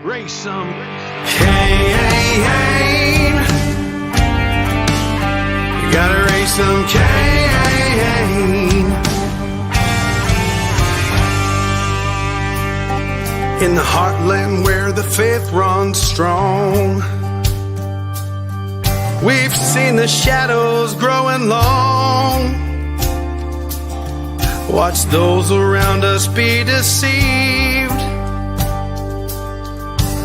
Raise some Cain. You gotta raise some Cain. In the heartland where the faith runs strong, we've seen the shadows growing long. Watch those around us be deceived.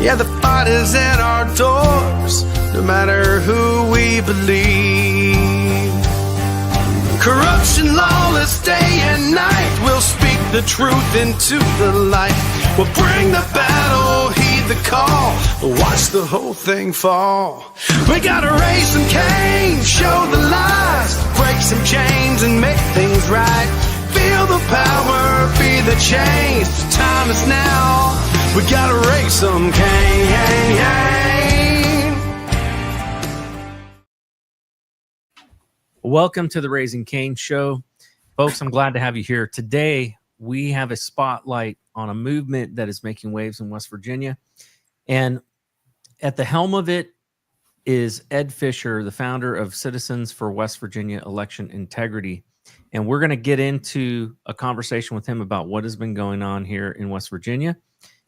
Yeah, the fight is at our doors, no matter who we believe. Corruption, lawless day and night, we'll speak the truth into the light. We'll bring the battle, heed the call, watch the whole thing fall. We gotta raise some Cain, show the lies, break some chains and make things right. Feel the power, be the change, the time is now. We gotta raise some Cain. Welcome to the Raising Cain Show. Folks, I'm glad to have you here. Today, we have a spotlight on a movement that is making waves in West Virginia. And at the helm of it is Ed Fisher, the founder of Citizens for West Virginia Election Integrity. And we're going to get into a conversation with him about what has been going on here in West Virginia,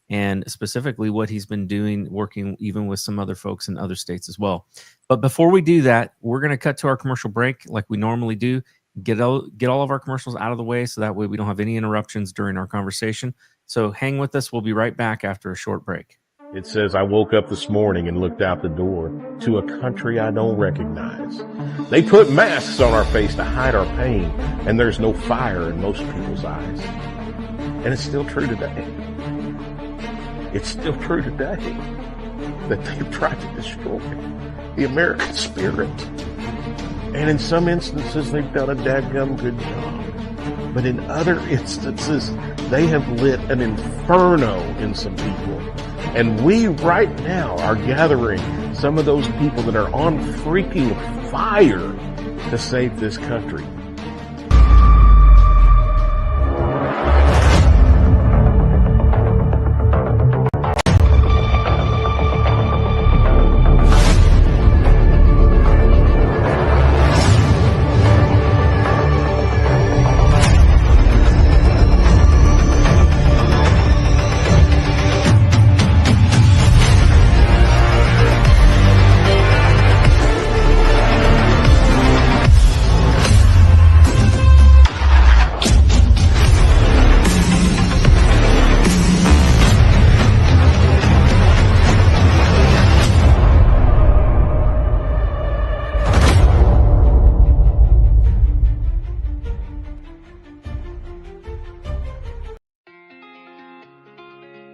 and specifically what he's been doing, working even with some other folks in other states as well. But before we do that, we're going to cut to our commercial break like we normally do, get all of our commercials out of the way so that way we don't have any interruptions during our conversation. So hang with us. We'll be right back after a short break. It says, I woke up this morning and looked out the door to a country I don't recognize. They put masks on our face to hide our pain, and there's no fire in most people's eyes. And it's still true today. It's still true today that they've tried to destroy the American spirit. And in some instances, they've done a dadgum good job. But in other instances, they have lit an inferno in some people. And we right now are gathering some of those people that are on freaking fire to save this country.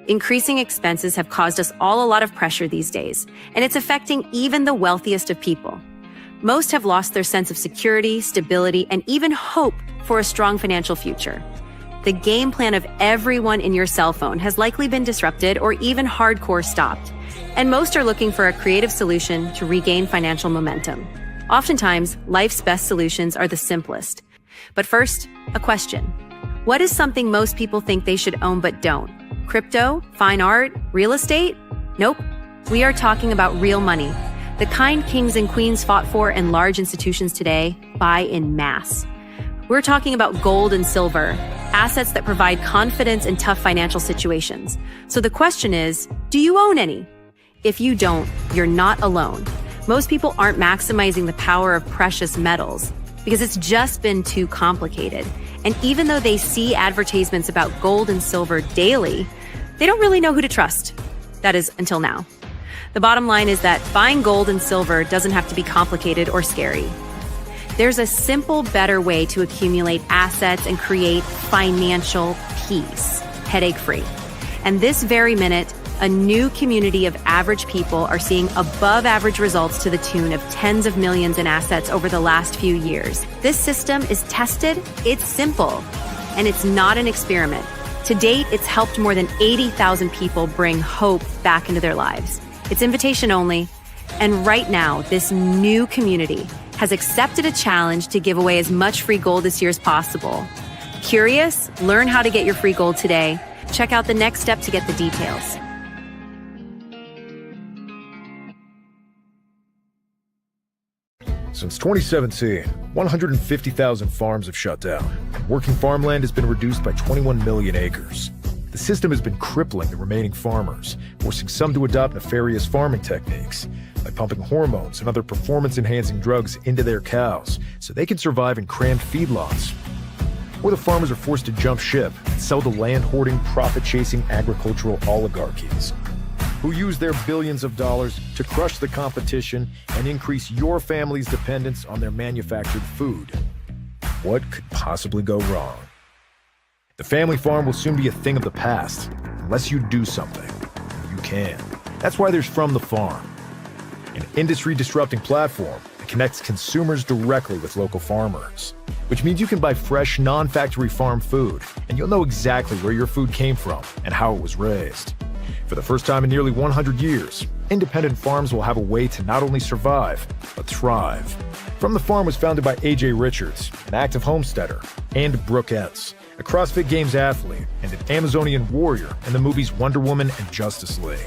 Increasing expenses have caused us all a lot of pressure these days, and it's affecting even the wealthiest of people. Most have lost their sense of security, stability, and even hope for a strong financial future. The game plan of everyone in your cell phone has likely been disrupted or even hardcore stopped, and most are looking for a creative solution to regain financial momentum. Oftentimes, life's best solutions are the simplest. But first, a question. What is something most people think they should own but don't? Crypto, fine art, real estate? Nope. We are talking about real money. The kind kings and queens fought for and large institutions today buy in mass. We're talking about gold and silver, assets that provide confidence in tough financial situations. So the question is, do you own any? If you don't, you're not alone. Most people aren't maximizing the power of precious metals because it's just been too complicated. And even though they see advertisements about gold and silver daily, they don't really know who to trust. That is, until now. The bottom line is that buying gold and silver doesn't have to be complicated or scary. There's a simple, better way to accumulate assets and create financial peace, headache-free. And this very minute, a new community of average people are seeing above-average results to the tune of tens of millions in assets over the last few years. This system is tested, it's simple, and it's not an experiment. To date, it's helped more than 80,000 people bring hope back into their lives. It's invitation only, and right now, this new community has accepted a challenge to give away as much free gold this year as possible. Curious? Learn how to get your free gold today. Check out the next step to get the details. Since 2017, 150,000 farms have shut down. Working farmland has been reduced by 21 million acres. The system has been crippling the remaining farmers, forcing some to adopt nefarious farming techniques, like pumping hormones and other performance-enhancing drugs into their cows so they can survive in crammed feedlots. Or the farmers are forced to jump ship and sell to land-hoarding, profit-chasing agricultural oligarchies, who use their billions of dollars to crush the competition and increase your family's dependence on their manufactured food. What could possibly go wrong? The family farm will soon be a thing of the past, unless you do something. You can. That's why there's From the Farm, an industry-disrupting platform that connects consumers directly with local farmers, which means you can buy fresh, non-factory farm food, and you'll know exactly where your food came from and how it was raised. For the first time in nearly 100 years, independent farms will have a way to not only survive, but thrive. From the Farm was founded by A.J. Richards, an active homesteader, and Brooke Entz, a CrossFit Games athlete and an Amazonian warrior in the movies Wonder Woman and Justice League.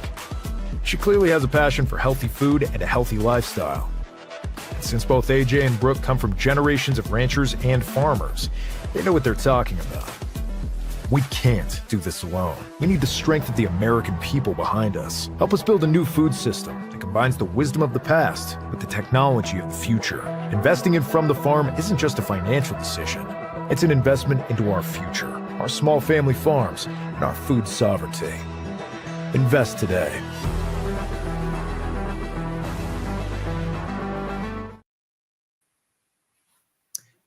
She clearly has a passion for healthy food and a healthy lifestyle. And since both AJ and Brooke come from generations of ranchers and farmers, they know what they're talking about. We can't do this alone. We need the strength of the American people behind us. Help us build a new food system that combines the wisdom of the past with the technology of the future. Investing in From the Farm isn't just a financial decision. It's an investment into our future, our small family farms, and our food sovereignty. Invest today.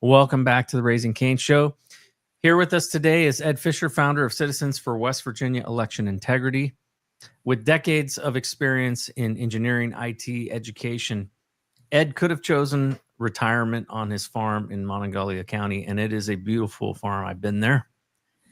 Welcome back to the Raising Cain Show. Here with us today is Ed Fisher, founder of Citizens for West Virginia Election Integrity. With decades of experience in engineering, IT, education, Ed could have chosen retirement on his farm in Monongalia County, and it is a beautiful farm. I've been there.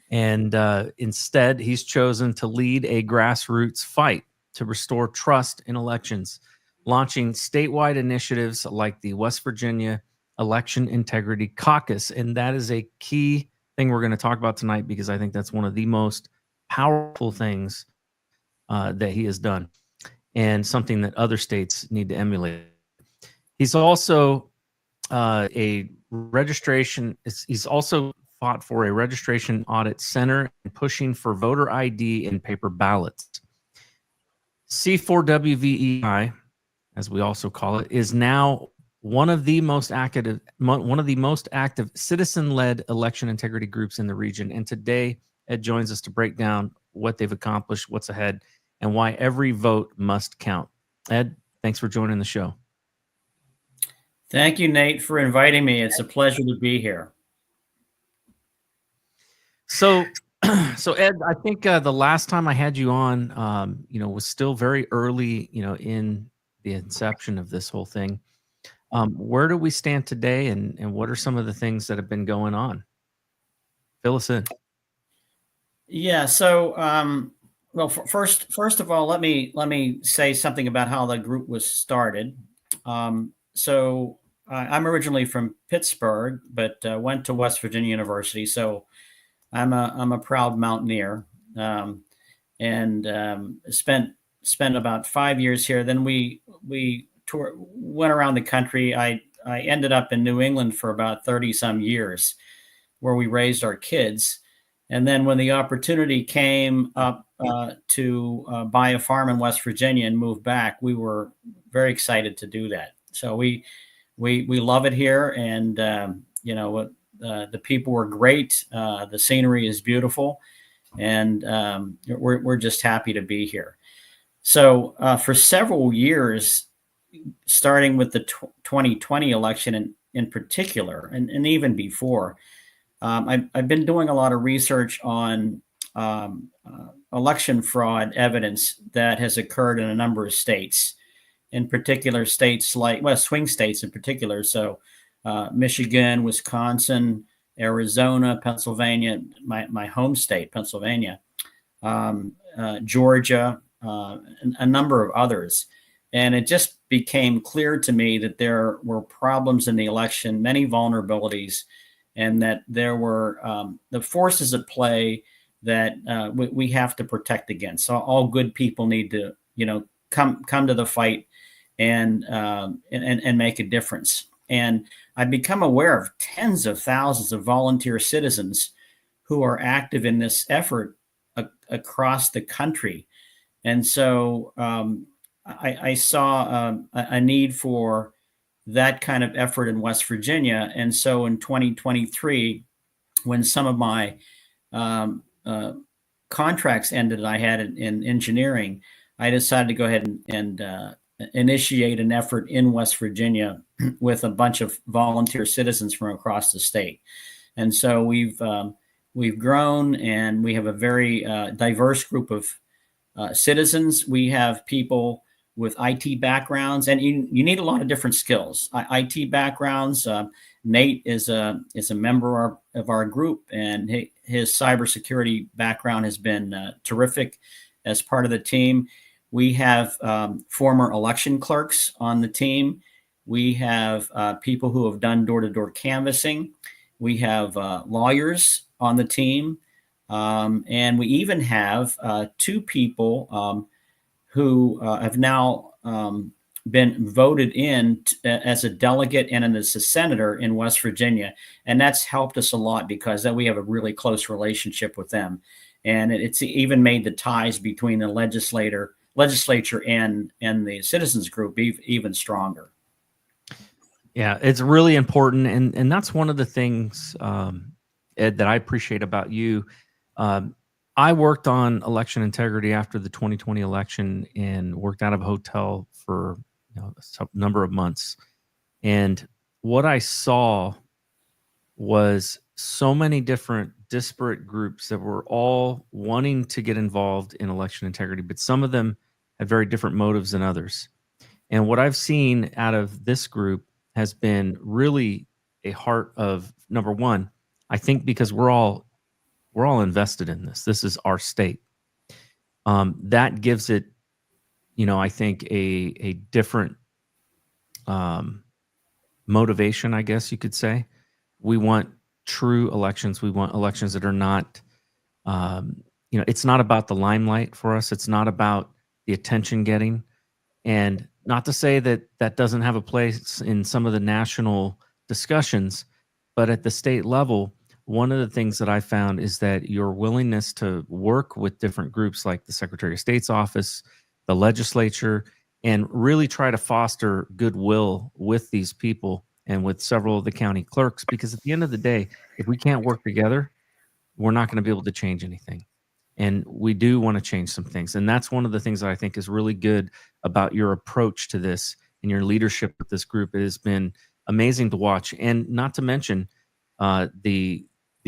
And instead, he's chosen to lead a grassroots fight to restore trust in elections, launching statewide initiatives like the West Virginia Election Integrity Caucus. And that is a key thing we're going to talk about tonight, because I think that's one of the most powerful things that he has done, and something that other states need to emulate. He's also he's also fought for a Registration Audit Center and pushing for voter ID and paper ballots. C4WVEI, as we also call it, is now one of the most active citizen-led election integrity groups in the region. And today, Ed joins us to break down what they've accomplished, what's ahead, and why every vote must count. Ed, thanks for joining the show. Thank you, Nate, for inviting me. It's a pleasure to be here. So Ed, I think the last time I had you on, was still very early, in the inception of this whole thing. Where do we stand today, and what are some of the things that have been going on? Fill us in. Yeah. So, well, first of all, let me say something about how the group was started. So I'm originally from Pittsburgh, but went to West Virginia University. So I'm a proud mountaineer, and spent about 5 years here. Then we went around the country. I ended up in New England for about 30 some years, where we raised our kids. And then when the opportunity came up to buy a farm in West Virginia and move back, we were very excited to do that. So we love it here, and the people were great. The scenery is beautiful, and we're just happy to be here. So for several years, starting with the 2020 election in particular, and even before, I've been doing a lot of research on election fraud evidence that has occurred in a number of states, in particular states like, swing states in particular. So Michigan, Wisconsin, Arizona, Pennsylvania, my home state, Pennsylvania, Georgia, a number of others. And it just became clear to me that there were problems in the election, many vulnerabilities, and that there were the forces at play that we have to protect against. So all good people need to, come to the fight and make a difference. And I've become aware of tens of thousands of volunteer citizens who are active in this effort across the country. And so I saw a need for that kind of effort in West Virginia. And so in 2023, when some of my contracts ended that I had in engineering, I decided to go ahead and initiate an effort in West Virginia with a bunch of volunteer citizens from across the state. And so we've grown, and we have a very diverse group of citizens. We have people with IT backgrounds, and you need a lot of different skills. IT backgrounds. Nate is a member of our group, and his cybersecurity background has been terrific as part of the team. We have former election clerks on the team. We have people who have done door-to-door canvassing. We have lawyers on the team. And we even have two people who have now been voted in as a delegate and as a senator in West Virginia. And that's helped us a lot because we have a really close relationship with them. And it's even made the ties between the legislature and the citizens group even stronger. Yeah, it's really important. And that's one of the things, Ed, that I appreciate about you. I worked on election integrity after the 2020 election and worked out of a hotel for a number of months. And what I saw was so many different disparate groups that were all wanting to get involved in election integrity, but some of them had very different motives than others. And what I've seen out of this group has been really a heart of, number one, I think because we're all invested in this. This is our state. That gives it, I think a different motivation, I guess you could say. We want true elections. We want elections that are not, it's not about the limelight for us. It's not about the attention getting. And not to say that that doesn't have a place in some of the national discussions, but at the state level, one of the things that I found is that your willingness to work with different groups like the Secretary of State's office, the legislature, and really try to foster goodwill with these people and with several of the county clerks, because at the end of the day, if we can't work together, we're not going to be able to change anything. And we do want to change some things. And that's one of the things that I think is really good about your approach to this and your leadership with this group. It has been amazing to watch. And not to mention the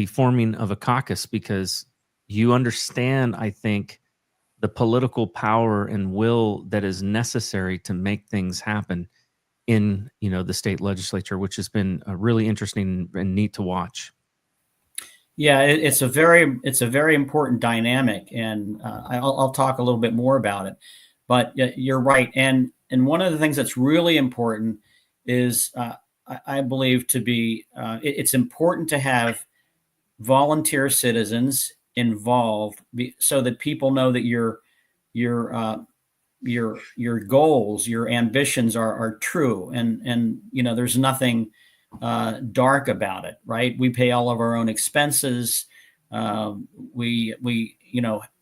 forming of a caucus, because you understand, I think, the political power and will that is necessary to make things happen in the state legislature, which has been really interesting and neat to watch. Yeah, it's a very important dynamic, and I'll talk a little bit more about it. But you're right, and one of the things that's really important is I believe it's important to have volunteer citizens involved so that people know that your goals, your ambitions are true, and there's nothing dark about it, right? We pay all of our own expenses. We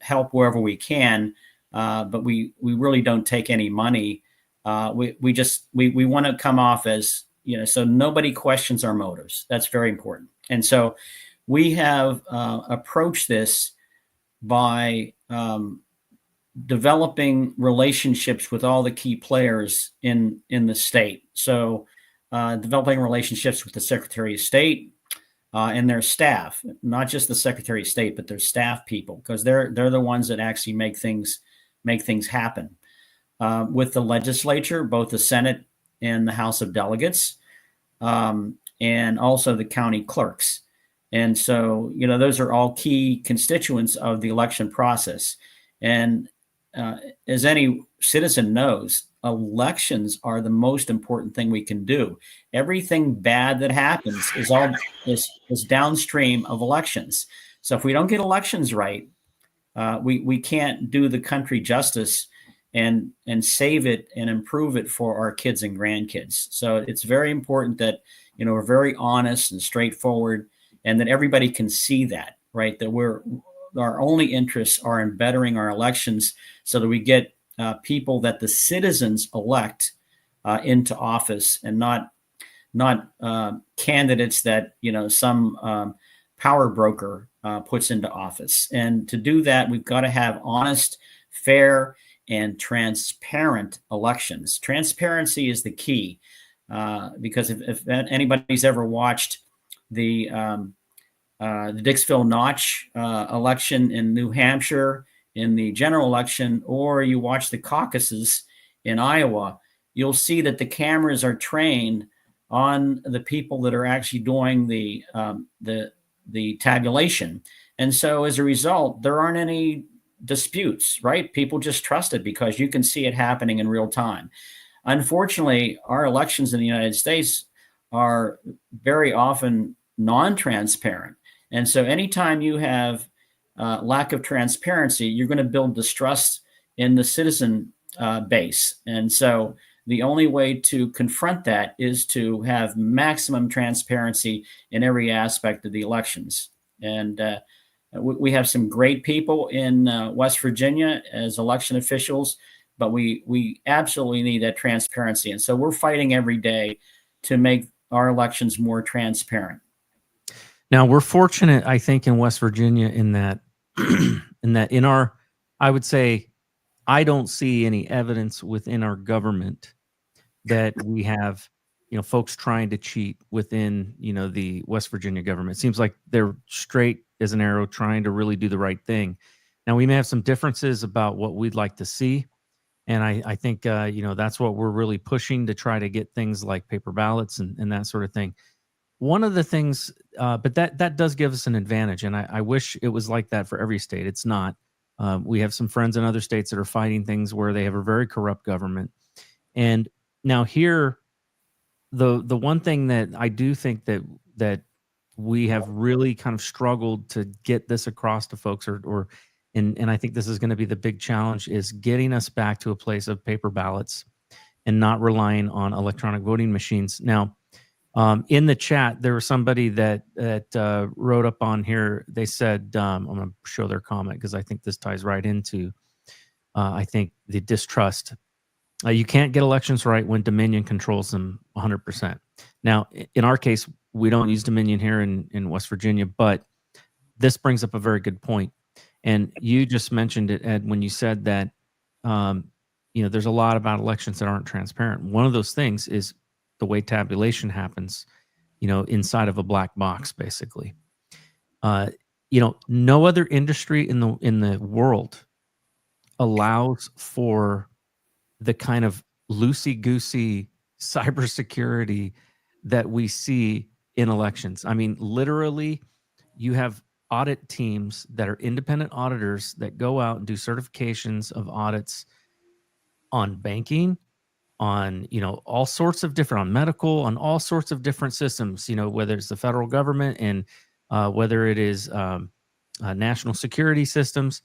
help wherever we can, but we really don't take any money. We want to come off as, so nobody questions our motives. That's very important. And so we have approached this by developing relationships with all the key players in the state. So developing relationships with the Secretary of State and their staff, not just the Secretary of State, but their staff people, because they're the ones that actually make things happen. With the legislature, both the Senate and the House of Delegates, and also the county clerks. And so, those are all key constituents of the election process. And as any citizen knows, elections are the most important thing we can do. Everything bad that happens is downstream of elections. So if we don't get elections right, we can't do the country justice and save it and improve it for our kids and grandkids. So it's very important that, we're very honest and straightforward, and that everybody can see that, right? That our only interests are in bettering our elections so that we get people that the citizens elect into office, and not candidates that, some power broker puts into office. And to do that, we've got to have honest, fair, and transparent elections. Transparency is the key, because if anybody's ever watched the Dixville Notch election in New Hampshire in the general election, or you watch the caucuses in Iowa, you'll see that the cameras are trained on the people that are actually doing the tabulation. And so as a result, there aren't any disputes, right? People just trust it because you can see it happening in real time. Unfortunately, our elections in the United States are very often non-transparent. And so anytime you have lack of transparency, you're going to build distrust in the citizen base. And so the only way to confront that is to have maximum transparency in every aspect of the elections. And we have some great people in West Virginia as election officials, but we absolutely need that transparency. And so we're fighting every day to make our elections more transparent. Now, we're fortunate, I think, in West Virginia in that in our, I would say, I don't see any evidence within our government that we have, folks trying to cheat within, the West Virginia government. It seems like they're straight as an arrow, trying to really do the right thing. Now, we may have some differences about what we'd like to see. And I think, that's what we're really pushing, to try to get things like paper ballots and that sort of thing. One of the things, but that does give us an advantage. And I wish it was like that for every state. It's not. We have some friends in other states that are fighting things where they have a very corrupt government. And now here, the one thing that I do think that we have really kind of struggled to get this across to folks, and I think this is going to be the big challenge, is getting us back to a place of paper ballots and not relying on electronic voting machines. Now, in the chat, there was somebody that wrote up on here. They said, I'm going to show their comment because I think this ties right into, I think, the distrust. You can't get elections right when Dominion controls them 100%. Now, in our case, we don't use Dominion here in West Virginia, but this brings up a very good point. And you just mentioned it, Ed, when you said that, there's a lot about elections that aren't transparent. One of those things is the way tabulation happens, inside of a black box, basically. No other industry in the world allows for the kind of loosey-goosey cybersecurity that we see in elections. I mean, literally, you have audit teams that are independent auditors that go out and do certifications of audits on banking, on, all sorts of different, on medical, on all sorts of different systems, whether it's the federal government and whether it is national security systems.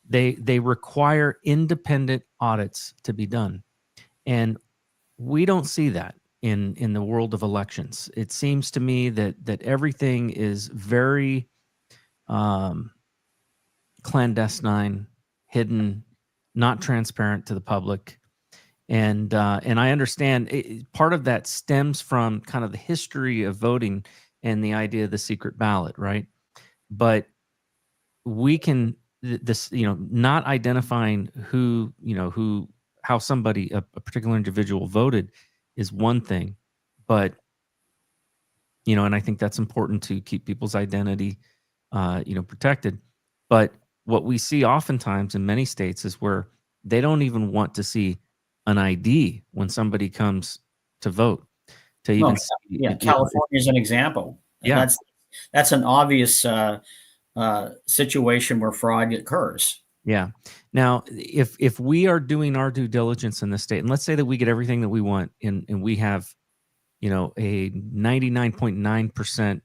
They require independent audits to be done. And we don't see that in the world of elections. It seems to me that everything is very clandestine, hidden, not transparent to the public. And I understand part of that stems from kind of the history of voting and the idea of the secret ballot, right? But we can not identifying how somebody, a particular individual voted is one thing, but and I think that's important to keep people's identity protected. But what we see oftentimes in many states is where they don't even want to see an ID when somebody comes to vote. California is an example. Yeah, that's an obvious situation where fraud occurs. Yeah. Now, if we are doing our due diligence in the state, and let's say that we get everything that we want, and we have, a 99.9%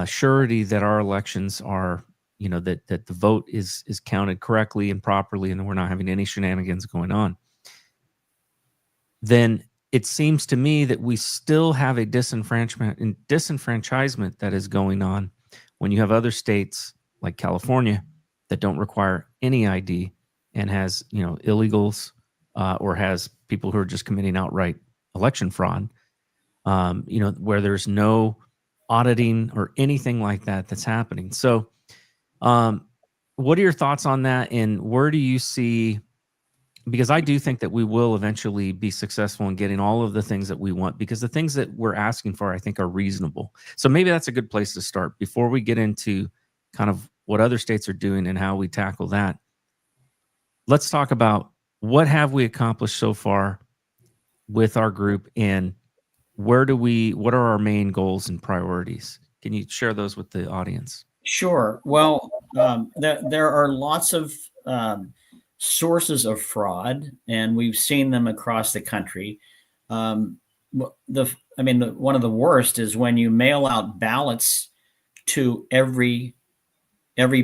surety that our elections are that the vote is counted correctly and properly, and we're not having any shenanigans going on, then it seems to me that we still have a disenfranchisement that is going on when you have other states like California that don't require any ID and has illegals or has people who are just committing outright election fraud, where there's no auditing or anything like that that's happening. So what are your thoughts on that, and where do you see, because I do think that we will eventually be successful in getting all of the things that we want, because the things that we're asking for, I think, are reasonable. So maybe that's a good place to start before we get into kind of what other states are doing and how we tackle that. Let's talk about what have we accomplished so far with our group, and what are our main goals and priorities? Can you share those with the audience? Sure. Well, there are lots of sources of fraud, and we've seen them across the country. One of the worst is when you mail out ballots to every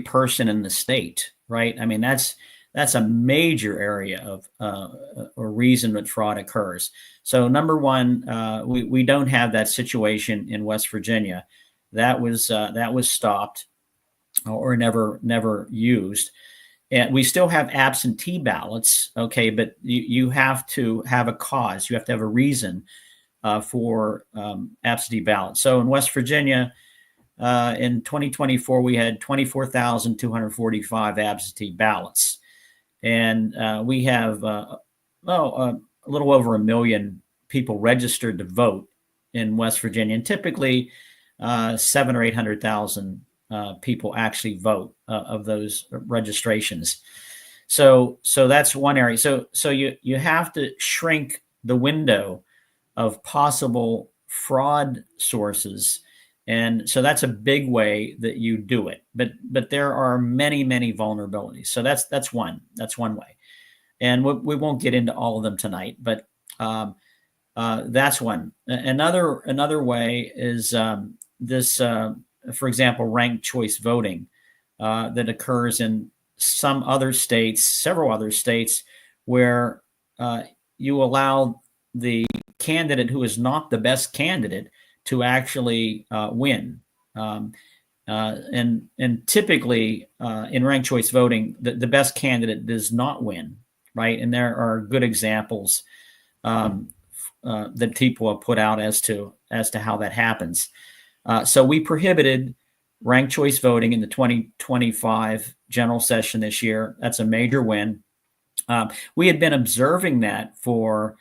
person in the state, right? I mean, that's a major area of or reason that fraud occurs. So number one, we don't have that situation in West Virginia. That was stopped or never used. And we still have absentee ballots, okay, but you have to have a cause. You have to have a reason for absentee ballots. So in West Virginia, in 2024, we had 24,245 absentee ballots. And we have a little over 1 million people registered to vote in West Virginia. And typically 700,000 or 800,000 people actually vote of those registrations. So that's one area. So you have to shrink the window of possible fraud sources. And so that's a big way that you do it. But there are many vulnerabilities. So that's one way. And we won't get into all of them tonight, but that's one. Another way is this, for example, ranked choice voting that occurs in several other states, where you allow the candidate who is not the best candidate to actually win. And typically in ranked choice voting, the best candidate does not win, right? And there are good examples that people have put out as to how that happens. So we prohibited ranked choice voting in the 2025 general session this year. That's a major win. We had been observing that for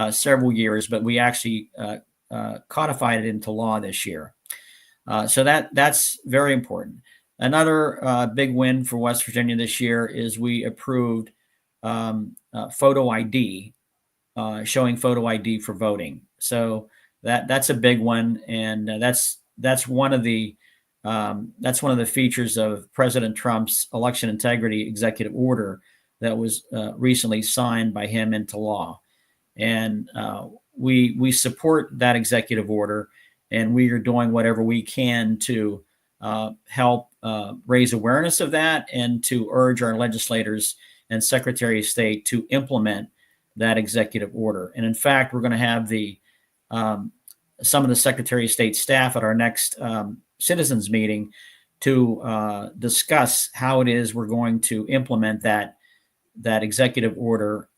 several years, but we actually codified it into law this year. So that's very important. Another big win for West Virginia this year is we approved photo ID, showing photo ID for voting. So that's a big one, and that's one of the features of President Trump's election integrity executive order that was recently signed by him into law. And we support that executive order, and we are doing whatever we can to help raise awareness of that and to urge our legislators and Secretary of State to implement that executive order. And in fact, we're going to have some of the Secretary of State staff at our next citizens meeting to discuss how it is we're going to implement that executive order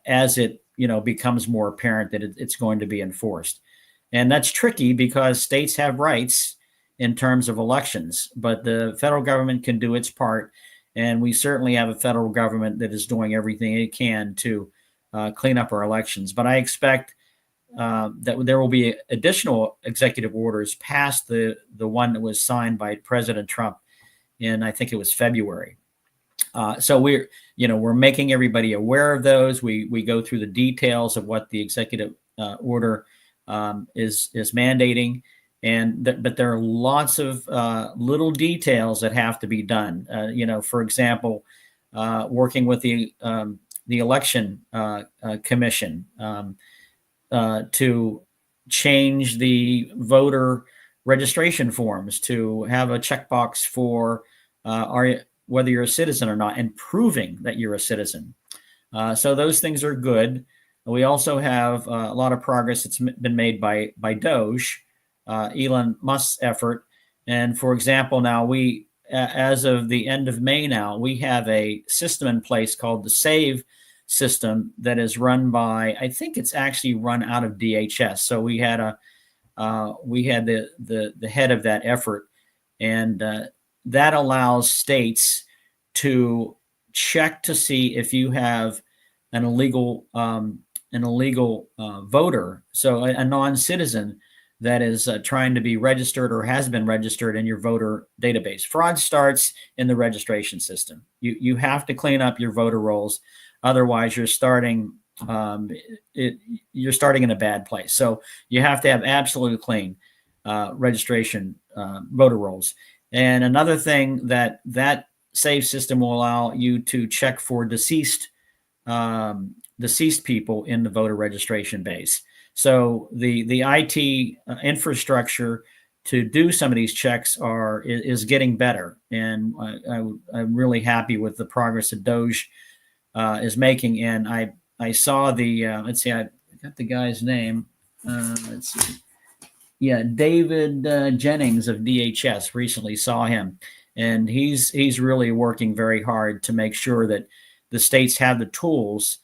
as it becomes more apparent that it's going to be enforced. And that's tricky because states have rights in terms of elections, but the federal government can do its part. And we certainly have a federal government that is doing everything it can to clean up our elections. But I expect that there will be additional executive orders past the one that was signed by President Trump in, I think it was February. So we're making everybody aware of those. We go through the details of what the executive order is mandating, but there are lots of little details that have to be done. For example, working with the election commission to change the voter registration forms to have a checkbox for whether you're a citizen or not, and proving that you're a citizen. So those things are good. We also have a lot of progress that's been made by Doge, Elon Musk's effort. And for example, now as of the end of May now, we have a system in place called the SAVE system that is run by, I think it's actually run out of DHS. So we had the head of that effort, and that allows states to check to see if you have an illegal voter, so a non-citizen that is trying to be registered or has been registered in your voter database. Fraud starts in the registration system. You have to clean up your voter rolls, otherwise you're starting in a bad place. So you have to have absolutely clean registration voter rolls. And another thing that SAVE system will allow you to check for deceased people in the voter registration base. So the IT infrastructure to do some of these checks is getting better, and I'm really happy with the progress that Doge is making. And I saw let's see, I got the guy's name. Let's see. Yeah, David Jennings of DHS. Recently saw him, and he's really working very hard to make sure that the states have the tools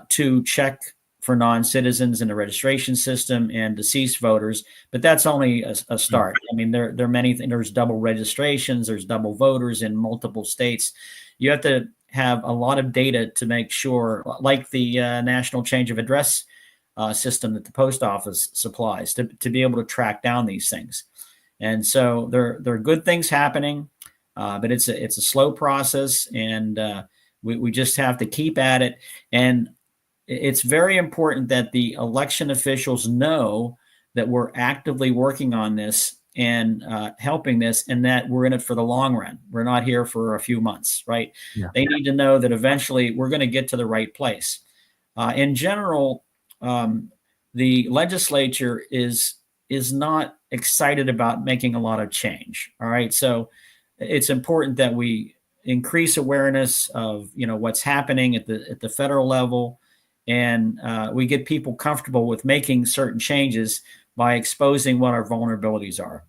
to check for non-citizens in the registration system and deceased voters. But that's only a start. I mean, there are many things. There's double registrations, there's double voters in multiple states. You have to have a lot of data to make sure, like the national change of address system that the post office supplies, to be able to track down these things. And so there are good things happening, but it's a slow process, and we just have to keep at it. And it's very important that the election officials know that we're actively working on this and helping this, and that we're in it for the long run. We're not here for a few months, right? Yeah. They need to know that eventually we're going to get to the right place. In general, the legislature is not excited about making a lot of change. All right. So it's important that we increase awareness of, what's happening at the federal level, and we get people comfortable with making certain changes by exposing what our vulnerabilities are.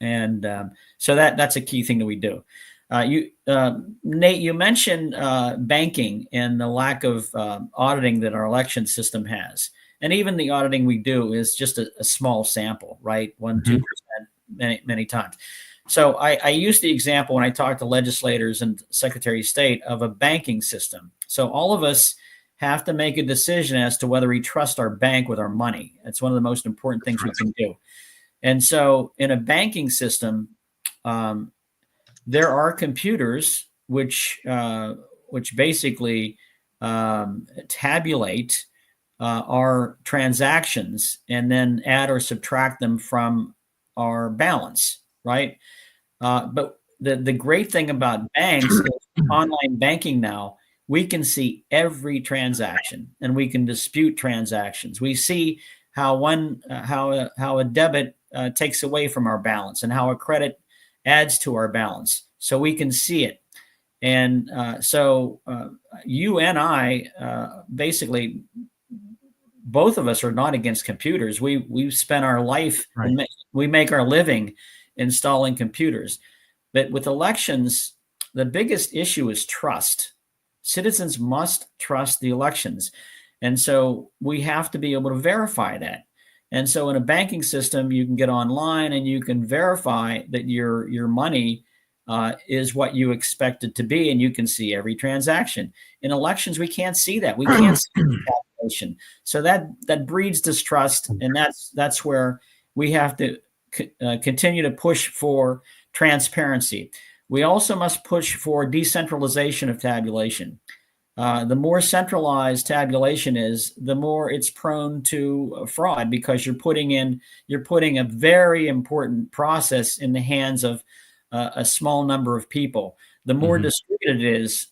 And so that's a key thing that we do. Nate, you mentioned banking and the lack of auditing that our election system has. And even the auditing we do is just a small sample, right? 1-2% many times. So I use the example when I talk to legislators and Secretary of State of a banking system. So all of us have to make a decision as to whether we trust our bank with our money. That's one of the most important things we can do. And so in a banking system, there are computers which basically tabulate our transactions and then add or subtract them from our balance, right? But the great thing about banks is online banking now, we can see every transaction and we can dispute transactions. We see how a debit takes away from our balance and how a credit adds to our balance. So we can see it. And so you and I, basically, both of us are not against computers. We spent our life, right. We make our living installing computers. But with elections, the biggest issue is trust. Citizens must trust the elections. And so we have to be able to verify that. And so in a banking system, you can get online and you can verify that your money is what you expect it to be, and you can see every transaction. In elections, we can't see that. We can't see the calculation. So that breeds distrust, and that's where we have to continue to push for transparency. We also must push for decentralization of tabulation. The more centralized tabulation is, the more it's prone to fraud, because you're putting a very important process in the hands of a small number of people. The more distributed it is,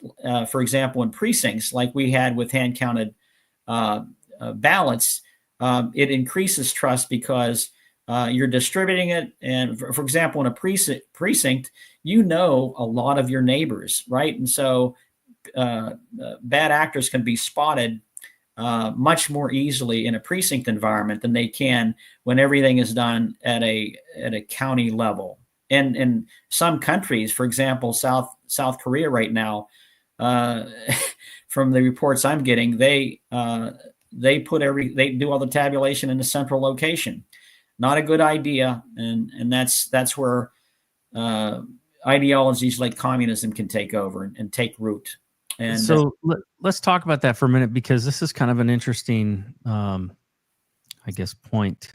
for example, in precincts like we had with hand-counted ballots, it increases trust because you're distributing it. And for example, in a precinct, you know a lot of your neighbors, right? And so bad actors can be spotted much more easily in a precinct environment than they can when everything is done at a county level. And in some countries, for example, South Korea right now, from the reports I'm getting, they do all the tabulation in a central location. Not a good idea, and that's where ideologies like communism can take over and take root. And so let's talk about that for a minute, because this is kind of an interesting, I guess, point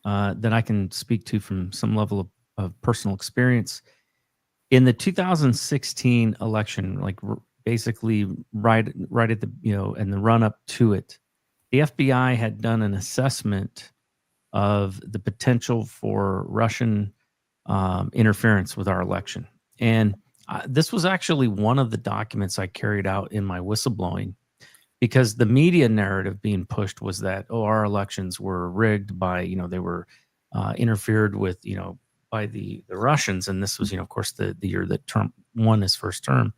that I can speak to from some level of personal experience. In the 2016 election, like basically right at the, in the run up to it, the FBI had done an assessment of the potential for Russian interference with our election. And this was actually one of the documents I carried out in my whistleblowing, because the media narrative being pushed was that, our elections were rigged by, they were interfered with, by the Russians. And this was, of course, the year that Trump won his first term.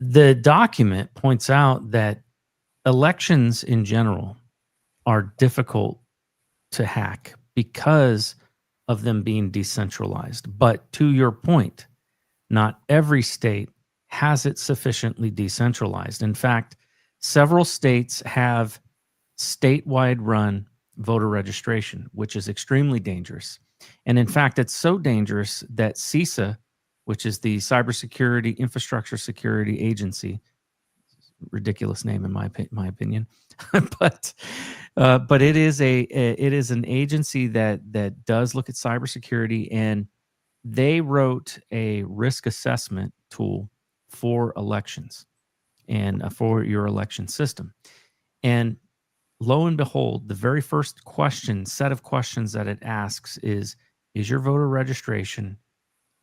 The document points out that elections in general are difficult to hack because of them being decentralized. But to your point, not every state has it sufficiently decentralized. In fact, several states have statewide run voter registration, which is extremely dangerous. And in fact, it's so dangerous that CISA, which is the Cybersecurity Infrastructure Security Agency, ridiculous name in my opinion, but it is an agency that does look at cybersecurity, and they wrote a risk assessment tool for elections and for your election system. And lo and behold, the very first set of questions that it asks is your voter registration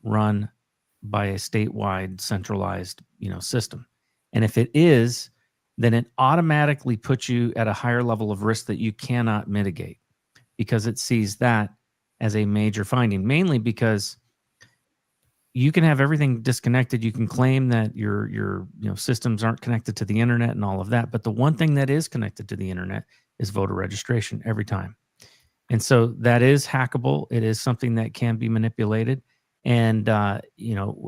run by a statewide centralized, system? And if it is, then it automatically puts you at a higher level of risk that you cannot mitigate, because it sees that as a major finding, mainly because you can have everything disconnected. You can claim that your systems aren't connected to the internet and all of that, but the one thing that is connected to the internet is voter registration every time. And so that is hackable. It is something that can be manipulated, and a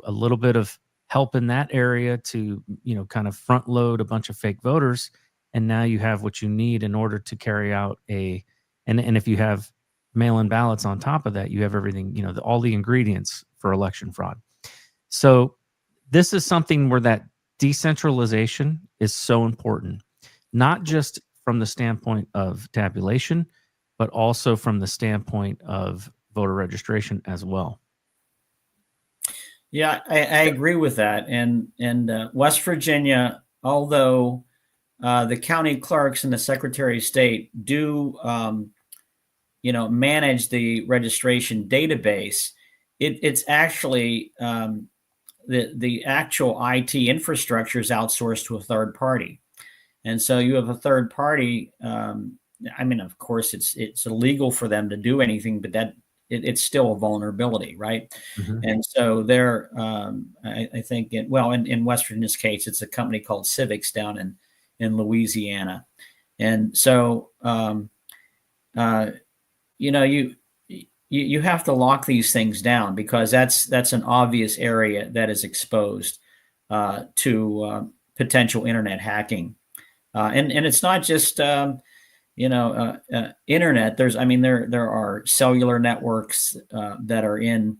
little bit of help in that area to kind of front load a bunch of fake voters, and now you have what you need in order to carry out and if you have mail-in ballots on top of that, you have everything, all the ingredients for election fraud. So this is something where that decentralization is so important, not just from the standpoint of tabulation, but also from the standpoint of voter registration as well. Yeah, I agree with that. And West Virginia, although the county clerks and the Secretary of State do, manage the registration database, it's actually the actual IT infrastructure is outsourced to a third party. And so you have a third party. Of course, it's illegal for them to do anything, but it's still a vulnerability, right? Mm-hmm. And so there, I think, in West Virginia's case, it's a company called Civics down in Louisiana. And so, you have to lock these things down, because that's an obvious area that is exposed to potential internet hacking. And it's not just internet. There are cellular networks that are in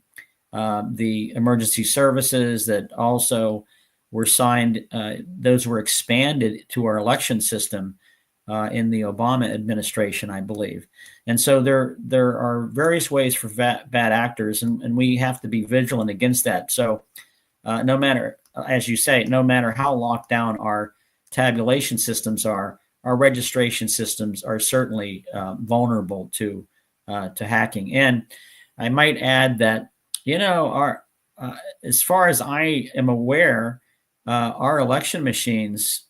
the emergency services that also were signed. Those were expanded to our election system in the Obama administration, I believe. And so there are various ways for bad actors, and we have to be vigilant against that. So no matter, as you say, no matter how locked down our tabulation systems are, our registration systems are certainly vulnerable to hacking. And I might add that, as far as I am aware, our election machines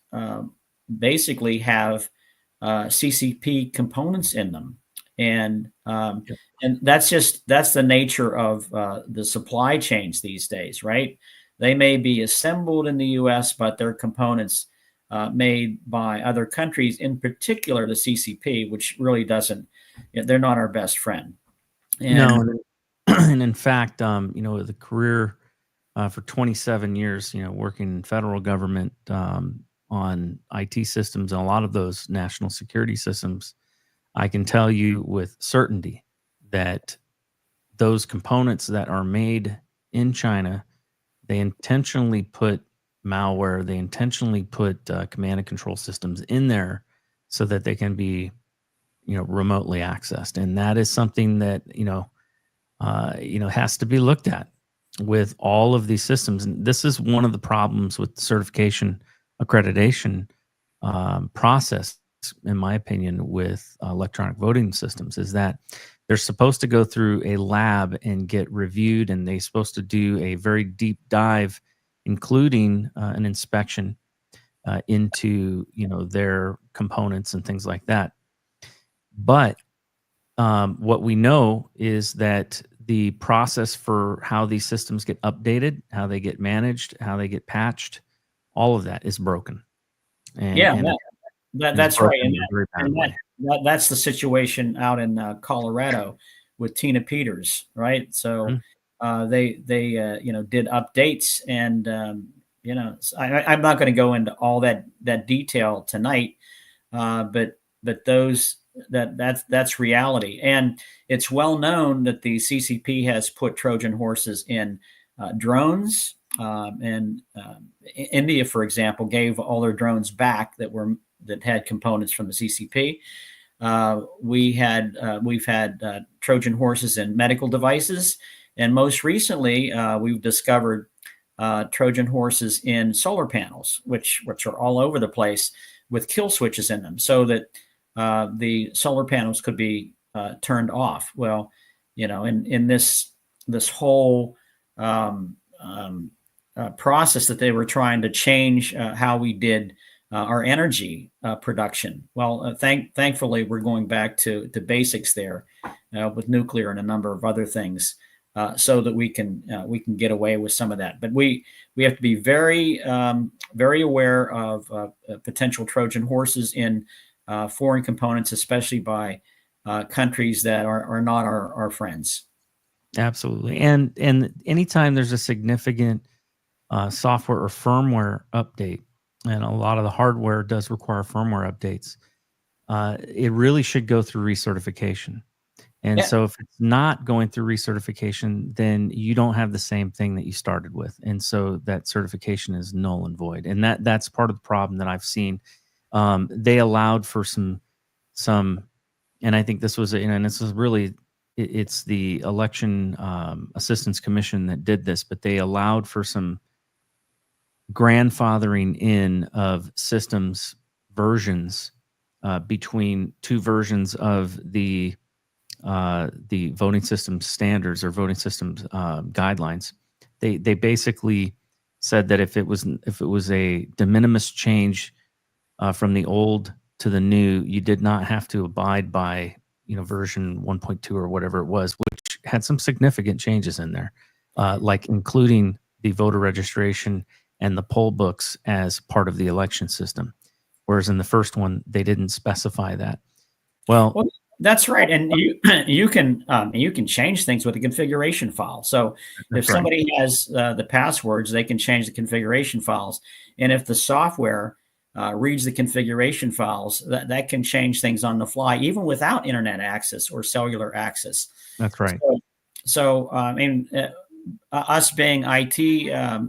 basically have CCP components in them. And Yep. and that's the nature of the supply chains these days, right? They may be assembled in the U.S., but they're components made by other countries, in particular the CCP, which really doesn't. They're not our best friend. And No, and in fact, the career for 27 years, working in federal government on IT systems and a lot of those national security systems, I can tell you with certainty that those components that are made in China, they intentionally put malware, they intentionally put command and control systems in there so that they can be, remotely accessed, and that is something that has to be looked at with all of these systems. And this is one of the problems with the certification accreditation process, in my opinion, with electronic voting systems, is that they're supposed to go through a lab and get reviewed, and they're supposed to do a very deep dive, including an inspection into their components and things like that. But what we know is that the process for how these systems get updated, how they get managed, how they get patched, all of that is broken. And that's right. broken in a very bad way. That's the situation out in Colorado with Tina Peters, right? So they did updates, and I'm not going to go into all that detail tonight, but that's reality. And it's well known that the CCP has put Trojan horses in drones. And India, for example, gave all their drones back that had components from the CCP. We've had Trojan horses in medical devices, and most recently we've discovered Trojan horses in solar panels, which are all over the place with kill switches in them, so that the solar panels could be turned off. Well, in this whole process that they were trying to change how we did our energy production. Well, thankfully, we're going back to basics there with nuclear and a number of other things, so that we can get away with some of that. But we have to be very very aware of potential Trojan horses in foreign components, especially by countries that are not our friends. Absolutely. And anytime there's a significant software or firmware update, and a lot of the hardware does require firmware updates, it really should go through recertification. And so if it's not going through recertification, then you don't have the same thing that you started with. And so that certification is null and void. And that's part of the problem that I've seen. They allowed for some, and I think this was, and this is really, it's the Election Assistance Commission that did this, but they allowed for some grandfathering in of systems versions between two versions of the voting system standards or voting systems guidelines. They basically said that if it was a de minimis change from the old to the new, you did not have to abide by version 1.2 or whatever it was, which had some significant changes in there, like including the voter registration and the poll books as part of the election system. Whereas in the first one, they didn't specify that. Well, that's right, and you can change things with a configuration file. So if somebody has the passwords, they can change the configuration files, and if the software reads the configuration files, that can change things on the fly, even without internet access or cellular access. That's right. So us being IT,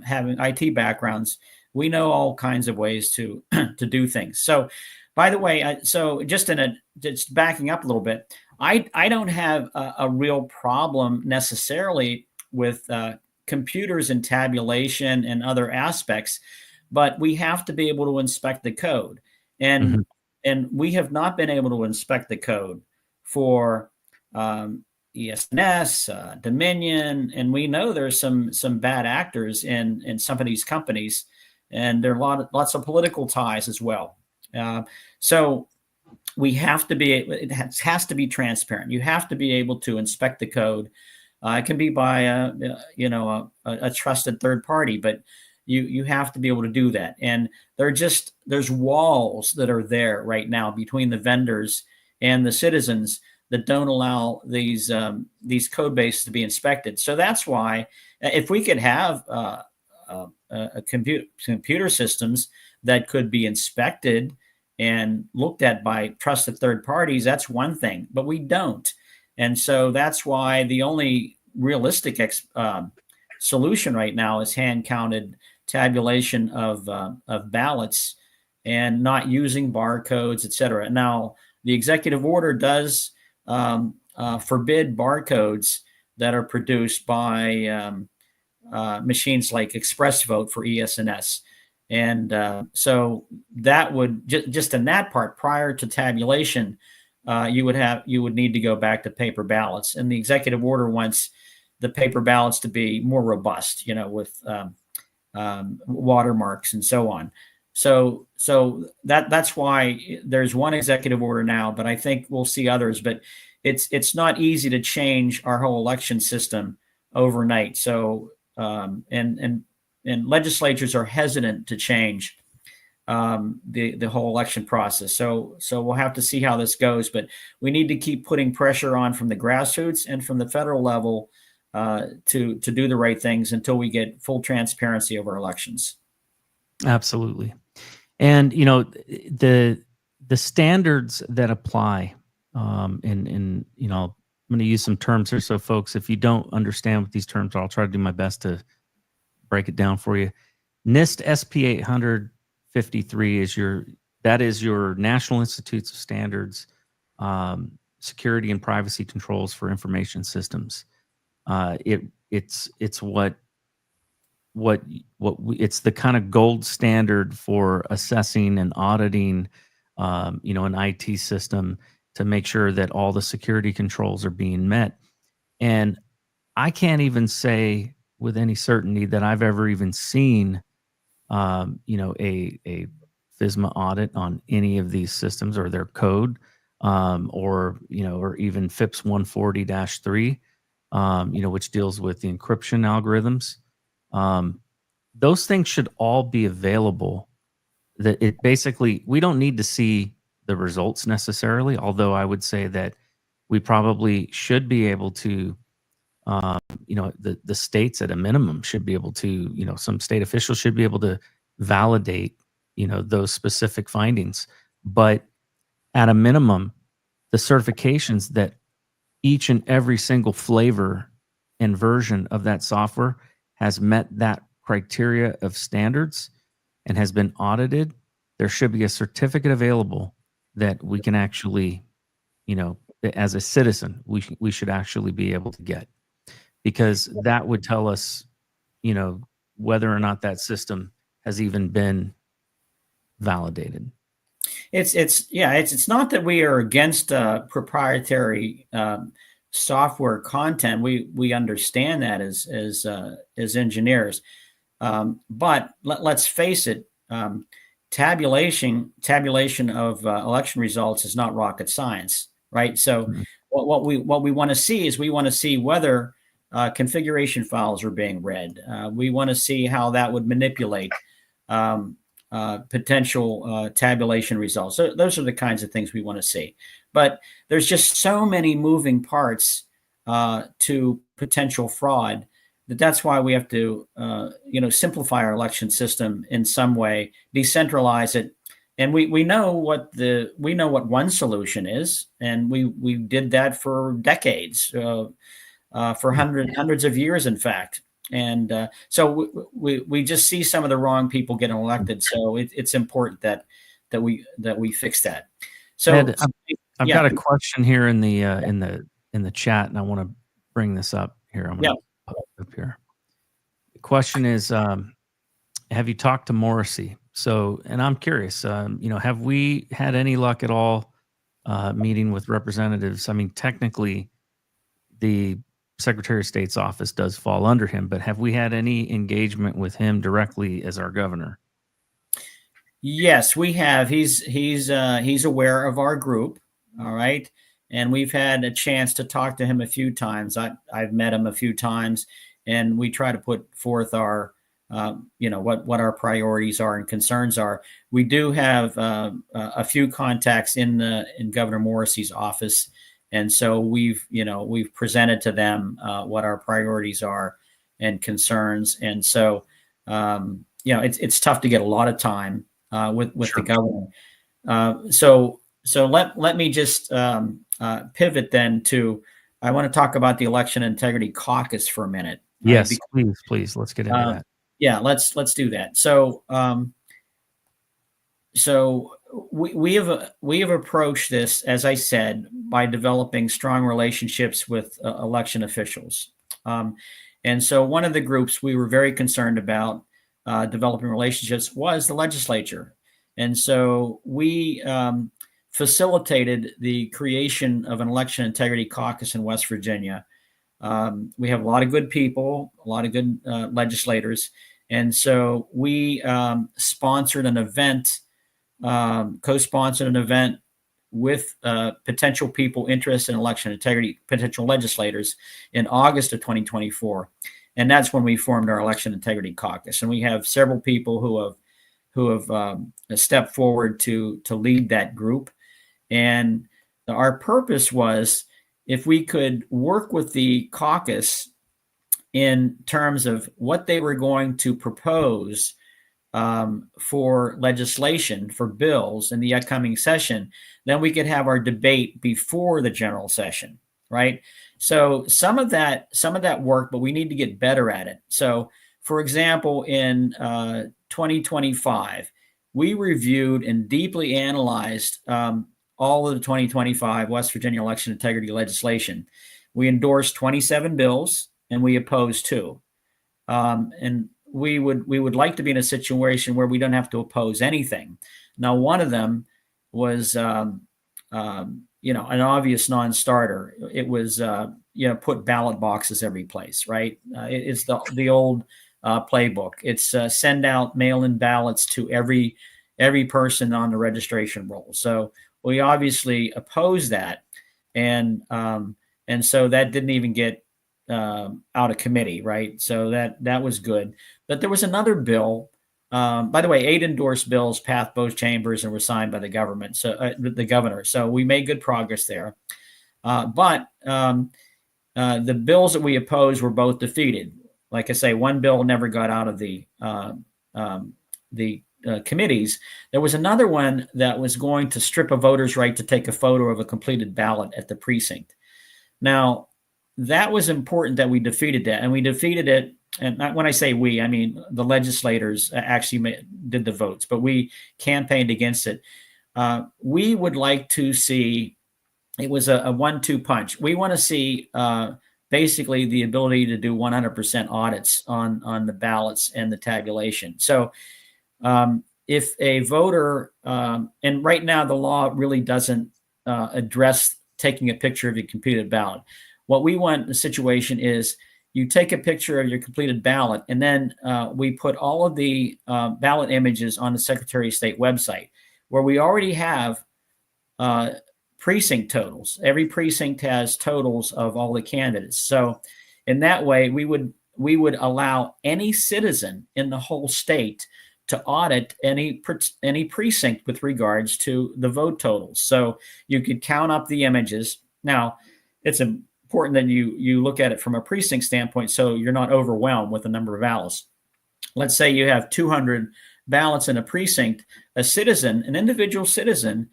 having IT backgrounds, we know all kinds of ways to do things. So, by the way, so just backing up a little bit, I don't have a real problem necessarily with computers and tabulation and other aspects, but we have to be able to inspect the code, and we have not been able to inspect the code for ESNS, Dominion, and we know there's some bad actors in some of these companies, and there are lots of political ties as well. So we have to be, it has to be transparent. You have to be able to inspect the code. It can be by a trusted third party, but you have to be able to do that. And there's walls that are there right now between the vendors and the citizens that don't allow these code bases to be inspected. So that's why if we could have computer systems that could be inspected and looked at by trusted third parties, that's one thing, but we don't. And so that's why the only realistic solution right now is hand-counted tabulation of ballots and not using barcodes, et cetera. Now, the executive order does forbid barcodes that are produced by machines like ExpressVote for ES&S. And so that would just in that part, prior to tabulation, you would need to go back to paper ballots. And the executive order wants the paper ballots to be more robust, with watermarks and so on. So that's why there's one executive order now, but I think we'll see others. But it's not easy to change our whole election system overnight. So and legislatures are hesitant to change the whole election process. So we'll have to see how this goes, but we need to keep putting pressure on from the grassroots and from the federal level to do the right things until we get full transparency over elections. Absolutely. And, the standards that apply, I'm going to use some terms here. So folks, if you don't understand what these terms are, I'll try to do my best to break it down for you. NIST SP 853 is your National Institutes of Standards, security and privacy controls for information systems. It's the kind of gold standard for assessing and auditing, an IT system to make sure that all the security controls are being met. And I can't even say with any certainty that I've ever even seen, a FISMA audit on any of these systems or their code, or even FIPS 140-3, which deals with the encryption algorithms. Those things should all be available. That it basically, we don't need to see the results necessarily, although I would say that we probably should be able to, the states at a minimum should be able to, some state officials should be able to validate, those specific findings. But at a minimum, the certifications that each and every single flavor and version of that software has met that criteria of standards and has been audited, there should be a certificate available that we can actually, as a citizen, we should actually be able to get, because that would tell us, whether or not that system has even been validated. It's not that we are against proprietary software content. We understand that as engineers, but let's face it. Tabulation of election results is not rocket science, right? So what we want to see is we want to see whether configuration files are being read. We want to see how that would manipulate potential tabulation results. So those are the kinds of things we want to see. But there's just so many moving parts to potential fraud that's why we have to, simplify our election system in some way, decentralize it. And we know what one solution is, and we did that for decades, for hundreds of years, in fact. And so we just see some of the wrong people getting elected. So it's important that we fix that. So Ed, I've got a question here in the chat, and I want to bring this up here. I'm going to pop it up here. The question is, have you talked to Morrissey? So, and I'm curious, have we had any luck at all meeting with representatives? I mean, technically, the Secretary of State's office does fall under him, but have we had any engagement with him directly as our governor? Yes, we have. He's aware of our group. All right. And we've had a chance to talk to him a few times. I've met him a few times, and we try to put forth our, what our priorities are and concerns are. We do have a few contacts in Governor Morrissey's office, and so we've presented to them what our priorities are and concerns. And so, it's tough to get a lot of time with Sure. the governor. So let me just pivot then to, I want to talk about the Election Integrity Caucus for a minute. right? Yes, Because, please. Let's get into that. yeah, let's do that. So we have approached this, as I said, by developing strong relationships with election officials. And so one of the groups we were very concerned about developing relationships was the legislature. And so we facilitated the creation of an election integrity caucus in West Virginia. We have a lot of good people, a lot of good legislators. And so we sponsored an event, co-sponsored an event with potential people interested in election integrity, potential legislators, in August of 2024. And that's when we formed our Election Integrity Caucus. And we have several people who have stepped forward to lead that group. And our purpose was, if we could work with the caucus in terms of what they were going to propose for legislation, for bills in the upcoming session, then we could have our debate before the general session, right? So some of that worked, but we need to get better at it. So, for example, in 2025, we reviewed and deeply analyzed all of the 2025 West Virginia election integrity legislation. We endorsed 27 bills and we opposed 2. And we would like to be in a situation where we don't have to oppose anything. Now, one of them was, an obvious non-starter. It was, put ballot boxes every place, right? It's the old playbook. It's send out mail-in ballots to every person on the registration roll. So we obviously oppose that, and so that didn't even get out of committee, right? So that was good. But there was another bill. By the way, 8 endorsed bills passed both chambers and were signed by the government. So the governor. So we made good progress there. But the bills that we opposed were both defeated. Like I say, one bill never got out of the committees. There was another one that was going to strip a voter's right to take a photo of a completed ballot at the precinct. Now, that was important that we defeated that, and we defeated it. And when I say we, I mean the legislators actually did the votes, but we campaigned against it. We would like to see, it was a 1-2 punch. We want to see basically the ability to do 100% audits on the ballots and the tabulation. So if a voter, and right now the law really doesn't address taking a picture of your completed ballot. What we want in the situation is you take a picture of your completed ballot, and then we put all of the ballot images on the Secretary of State website, where we already have precinct totals. Every precinct has totals of all the candidates. So in that way, we would allow any citizen in the whole state to audit any precinct with regards to the vote totals. So you could count up the images. Now, it's important that you look at it from a precinct standpoint, so you're not overwhelmed with the number of ballots. Let's say you have 200 ballots in a precinct. An individual citizen,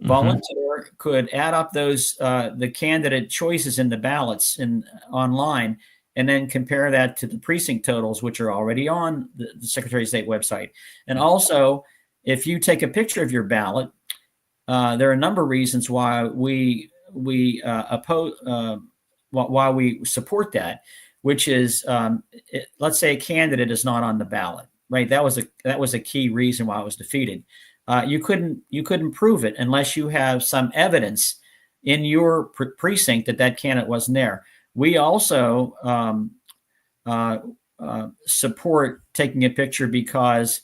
volunteer, could add up those the candidate choices in the ballots online, and then compare that to the precinct totals, which are already on the Secretary of State website. And also, if you take a picture of your ballot, there are a number of reasons why we oppose, why we support that, which is, let's say a candidate is not on the ballot, right? That was a key reason why it was defeated. You couldn't prove it unless you have some evidence in your precinct that candidate wasn't there. We also support taking a picture because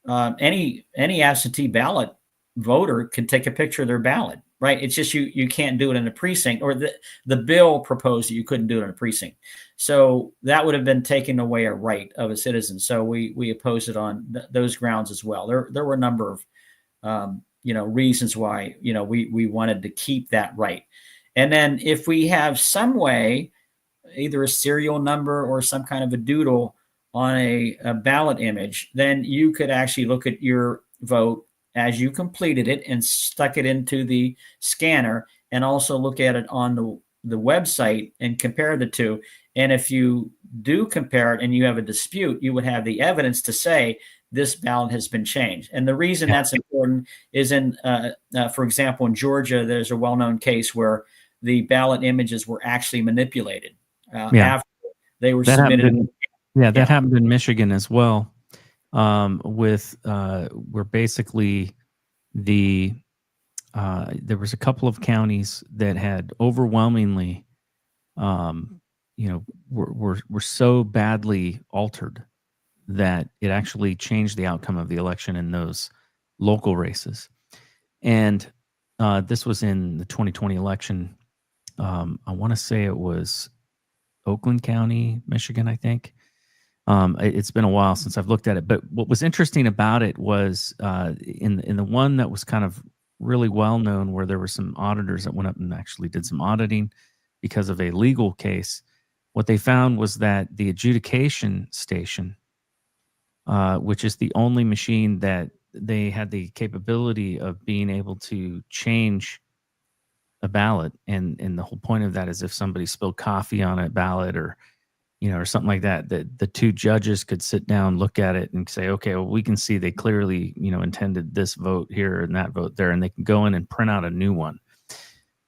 any absentee ballot voter can take a picture of their ballot, right? It's just you can't do it in a precinct, or the bill proposed that you couldn't do it in a precinct. So that would have been taking away a right of a citizen. So we opposed it on those grounds as well. There were a number of reasons why we wanted to keep that right. And then if we have some way, either a serial number or some kind of a doodle on a ballot image, then you could actually look at your vote as you completed it and stuck it into the scanner, and also look at it on the website and compare the two. And if you do compare it and you have a dispute, you would have the evidence to say this ballot has been changed. And the reason that's important is for example, in Georgia, there's a well-known case where the ballot images were actually manipulated after they were submitted. That happened in Michigan as well, where basically there was a couple of counties that had overwhelmingly, were so badly altered that it actually changed the outcome of the election in those local races. And this was in the 2020 election. I want to say it was Oakland County, Michigan, I think. It's been a while since I've looked at it, but what was interesting about it was in the one that was kind of really well known, where there were some auditors that went up and actually did some auditing because of a legal case. What they found was that the adjudication station, which is the only machine that they had the capability of being able to change a ballot, and the whole point of that is if somebody spilled coffee on a ballot or something like that, the two judges could sit down, look at it, and say, okay, well, we can see they clearly, intended this vote here and that vote there, and they can go in and print out a new one.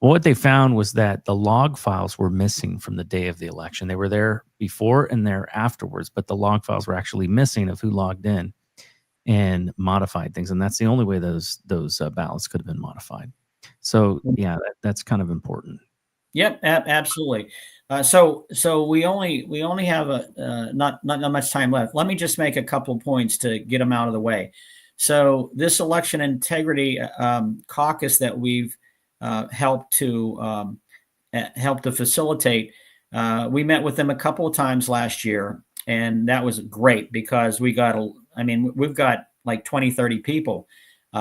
Well, what they found was that the log files were missing from the day of the election. They were there before and there afterwards, but the log files were actually missing of who logged in and modified things, and that's the only way those ballots could have been modified. So, yeah, that's kind of important. Yep, absolutely. So we only have not much time left. Let me just make a couple points to get them out of the way. So this election integrity caucus that we've helped to facilitate, we met with them a couple of times last year, and that was great because we've got like 20, 30 people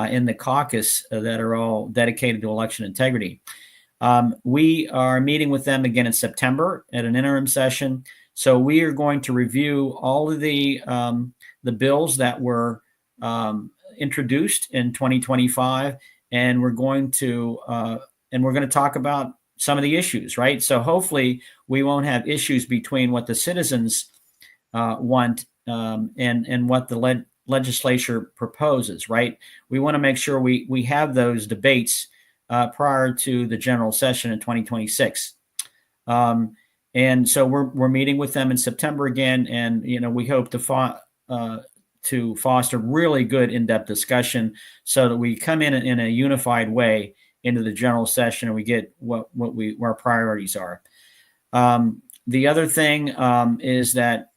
in the caucus that are all dedicated to election integrity. We are meeting with them again in September at an interim session. So we are going to review all of the bills that were introduced in 2025, and we're going to talk about some of the issues, right? So hopefully we won't have issues between what the citizens want and what the legislature proposes, right? We want to make sure we have those debates prior to the general session in 2026. And so we're meeting with them in September again, and we hope to foster really good in-depth discussion so that we come in a unified way into the general session and we get what our priorities are. The other thing is that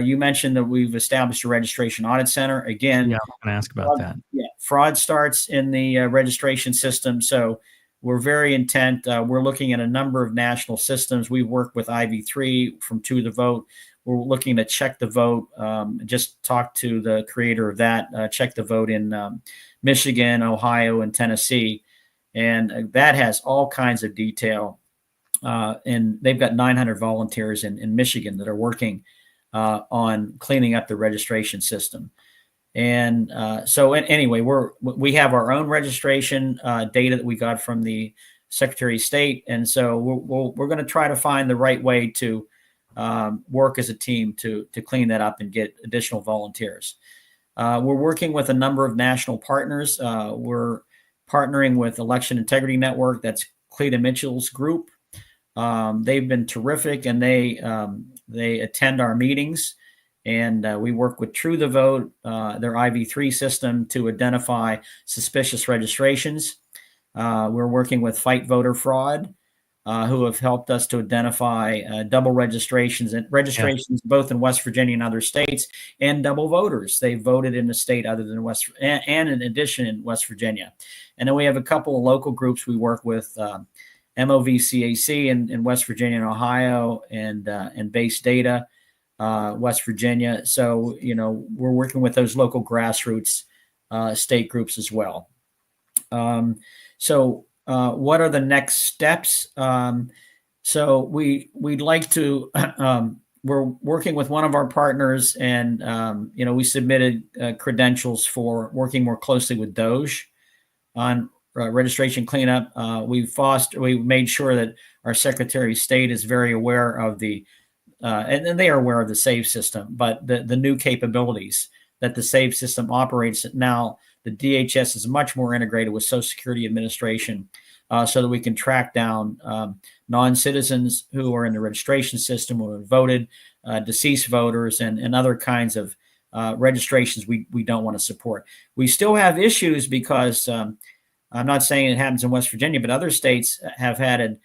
you mentioned that we've established a Registration Audit Center. Again, yeah, I'm going to ask about that. Yeah, fraud starts in the registration system, so we're very intent. We're looking at a number of national systems. We work with IV3 from To the Vote. We're looking to check the vote. Just talk to the creator of that. Check the vote in Michigan, Ohio, and Tennessee, and that has all kinds of detail. And they've got 900 volunteers in Michigan that are working on cleaning up the registration system. And so anyway, we have our own registration data that we got from the Secretary of State. And so we're going to try to find the right way to work as a team to clean that up and get additional volunteers. We're working with a number of national partners. We're partnering with Election Integrity Network. That's Cleta Mitchell's group. They've been terrific, and they attend our meetings, and we work with True the Vote, their IV3 system, to identify suspicious registrations. We're working with Fight Voter Fraud. who have helped us to identify double registrations and registrations both in West Virginia and other states, and double voters. They voted in a state other than and in addition in West Virginia. And then we have a couple of local groups we work with, MOVCAC in West Virginia and Ohio, and Base Data, West Virginia. So, we're working with those local grassroots state groups as well. What are the next steps? So we'd like to, we're working with one of our partners, and, we submitted credentials for working more closely with DOJ on registration cleanup. We made sure that our Secretary of State is very aware of and they are aware of the SAVE system, but the new capabilities that the SAVE system operates now. The DHS is much more integrated with Social Security Administration, so that we can track down non-citizens who are in the registration system, who have voted, deceased voters, and other kinds of registrations we don't want to support. We still have issues because I'm not saying it happens in West Virginia, but other states have had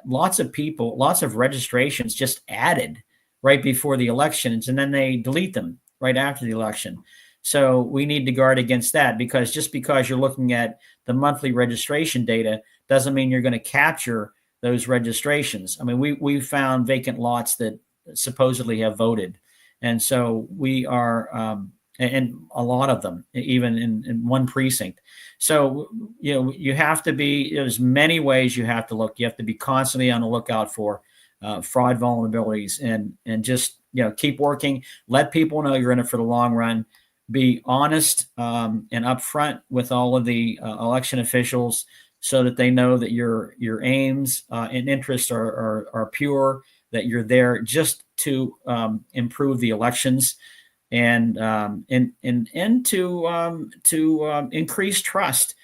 lots of people, lots of registrations just added right before the elections, and then they delete them right after the election. So we need to guard against that, because just because you're looking at the monthly registration data doesn't mean you're going to capture those registrations. I mean, we found vacant lots that supposedly have voted. And so we are, and a lot of them, even in one precinct. So, you have to be, there's many ways you have to look. You have to be constantly on the lookout for fraud vulnerabilities, and just, keep working. Let people know you're in it for the long run. Be honest and upfront with all of the election officials, so that they know that your aims and interests are pure, that you're there just to improve the elections, and to increase trust.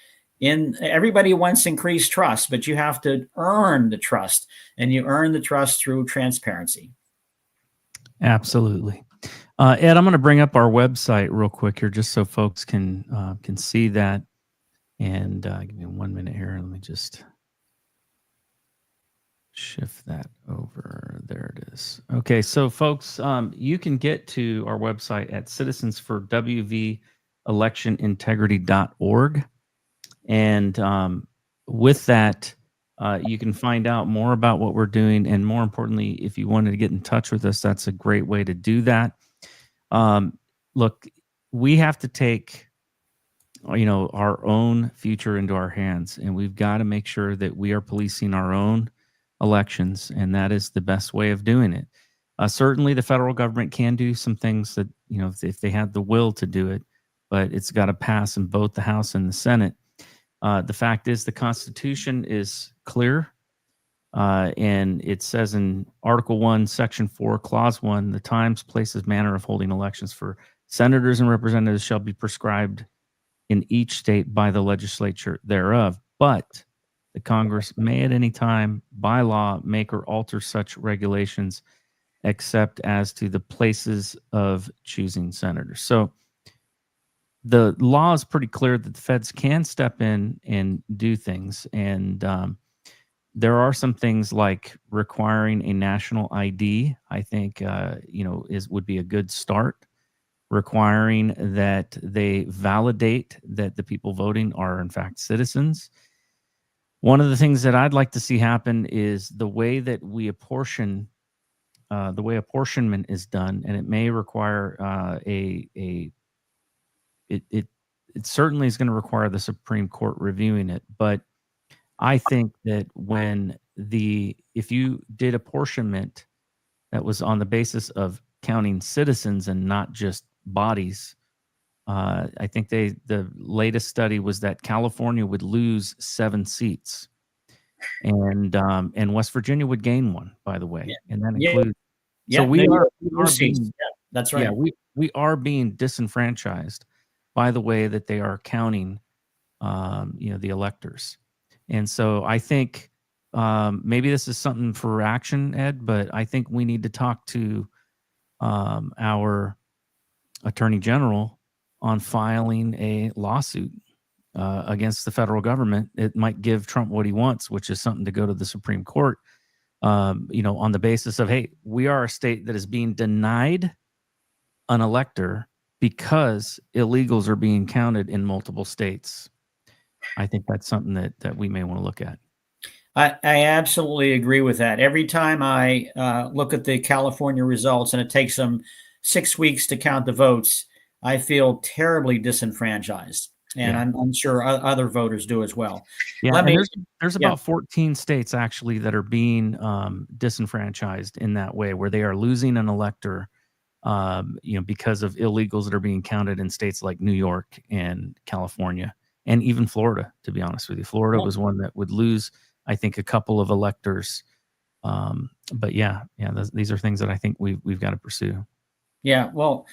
Everybody wants increased trust, but you have to earn the trust, and you earn the trust through transparency. Absolutely. Ed, I'm going to bring up our website real quick here, just so folks can see that. And give me 1 minute here. Let me just shift that over. There it is. Okay, so folks, you can get to our website at citizensforwvelectionintegrity.org. And with that, you can find out more about what we're doing. And more importantly, if you wanted to get in touch with us, that's a great way to do that. Look, we have to take, our own future into our hands, and we've got to make sure that we are policing our own elections, and that is the best way of doing it. Certainly the federal government can do some things that, if they had the will to do it, but it's got to pass in both the House and the Senate. The fact is, the Constitution is clear, and it says in Article 1, Section 4, Clause 1, the times, places, manner of holding elections for senators and representatives shall be prescribed in each state by the legislature thereof. But the Congress may at any time, by law, make or alter such regulations, except as to the places of choosing senators. So the law is pretty clear that the feds can step in and do things. And there are some things like requiring a national ID, I think, would be a good start. Requiring that they validate that the people voting are in fact citizens. One of the things that I'd like to see happen is the way that we apportion, the way apportionment is done, and it may require it certainly is going to require the Supreme Court reviewing it. But I think that if you did apportionment that was on the basis of counting citizens and not just bodies, I think the latest study was that California would lose 7 seats, and West Virginia would gain 1, by the way, and that includes. So we are being, that's right. Yeah, we are being disenfranchised by the way that they are counting, the electors, and so I think maybe this is something for action, Ed, but I think we need to talk to our Attorney General on filing a lawsuit against the federal government, it might give Trump what he wants, which is something to go to the Supreme Court, on the basis of, hey, we are a state that is being denied an elector because illegals are being counted in multiple states. I think that's something that we may want to look at. I absolutely agree with that. Every time I look at the California results, and it takes them 6 weeks to count the votes, I feel terribly disenfranchised. And Yeah. I'm sure other voters do as well. Yeah, there's about 14 states actually that are being disenfranchised in that way, where they are losing an elector, because of illegals that are being counted in states like New York and California, and even Florida. To be honest with you, Florida was one that would lose, I think, a couple of electors. But these are things that I think we've got to pursue. Yeah, well,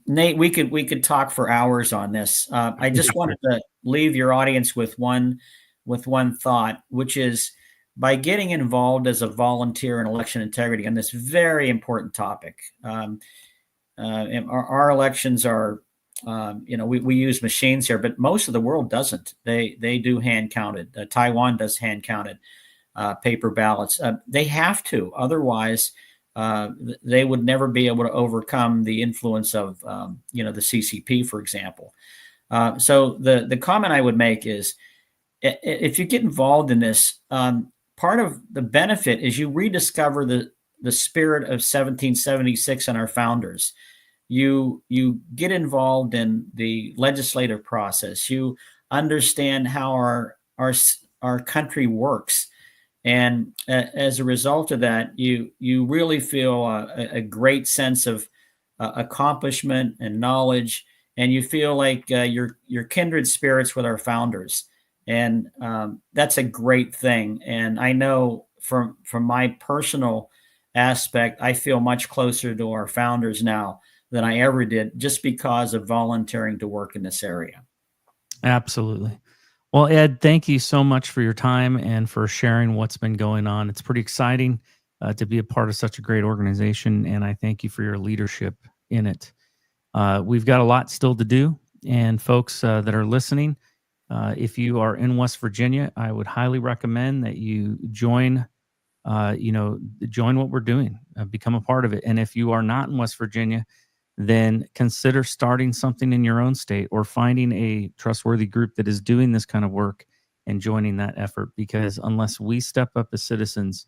Nate, we could talk for hours on this. I just wanted to leave your audience with one thought, which is, by getting involved as a volunteer in election integrity on this very important topic. Our elections are, we use machines here, but most of the world doesn't. They do hand counted. Taiwan does hand counted paper ballots. They have to, otherwise they would never be able to overcome the influence of, the CCP, for example. So the comment I would make is, if you get involved in this, part of the benefit is you rediscover the spirit of 1776 and our founders. You get involved in the legislative process. You understand how our country works. And as a result of that, you really feel a great sense of accomplishment and knowledge, and you feel like you're kindred spirits with our founders, and that's a great thing. And I know from my personal aspect, I feel much closer to our founders now than I ever did, just because of volunteering to work in this area. Absolutely. Well, Ed, thank you so much for your time and for sharing what's been going on. It's pretty exciting to be a part of such a great organization, and I thank you for your leadership in it. We've got a lot still to do, and folks that are listening, if you are in West Virginia, I would highly recommend that you join what we're doing, become a part of it. And if you are not in West Virginia, then consider starting something in your own state, or finding a trustworthy group that is doing this kind of work and joining that effort. Because unless we step up as citizens